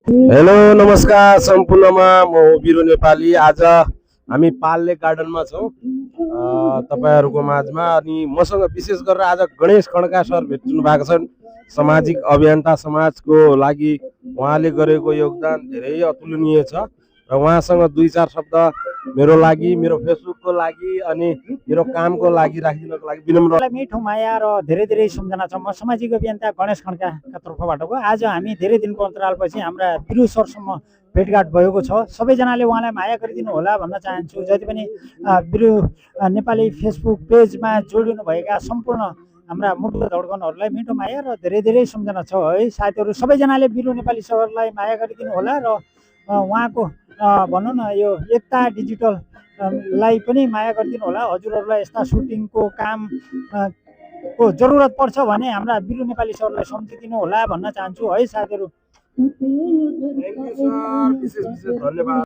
Hello नमस्कार सम्पूर्णमा म बिरु नेपाली। आज हामी पालले गार्डनमा छौँ तपाईहरूको माझमा। अनि मसँग विशेष गरेर आज गणेश खड्का सर भेट्नु भएको छन्। सामाजिक अभियन्ता, समाजको लागि उहाँले गरेको योगदान धेरै अतुलनीय छ र उहाँसँग दुई चार शब्द मेरो लागि, मेरो फेसबुकको लागि अनि मेरो कामको लागि राखिदिनको लागि विनम्र। मिठो माया र धेरै धेरै सम्झना छ। म सामाजिक अभियन्ता गणेश खड्काका तर्फबाट हो। आज हामी धेरै दिनको अन्तरालपछि हाम्रा बिरु सरसम्म भेटघाट भएको छ। सबैजनाले उहाँलाई माया गरिदिनु होला भन्न चाहन्छु। जति पनि बिरु नेपाली फेसबुक पेजमा जोडिनु भएका सम्पूर्ण हाम्रा मुटु धड्कनहरूलाई मिठो माया र धेरै धेरै सम्झना छ है। साथीहरू सबैजनाले बिरु नेपाली सरलाई माया गरिदिनु होला र उहाँको भनौँ न यो एकता डिजिटल लाई पनि माया गरिदिनु होला। हजुरहरूलाई यस्ता सुटिङको काम को जरुरत पर्छ भने हाम्रा बिरु नेपाली सरलाई सम्झिदिनु होला भन्न चाहन्छु है साथीहरू। थ्याङ्क यू सर, विशेष धन्यवाद।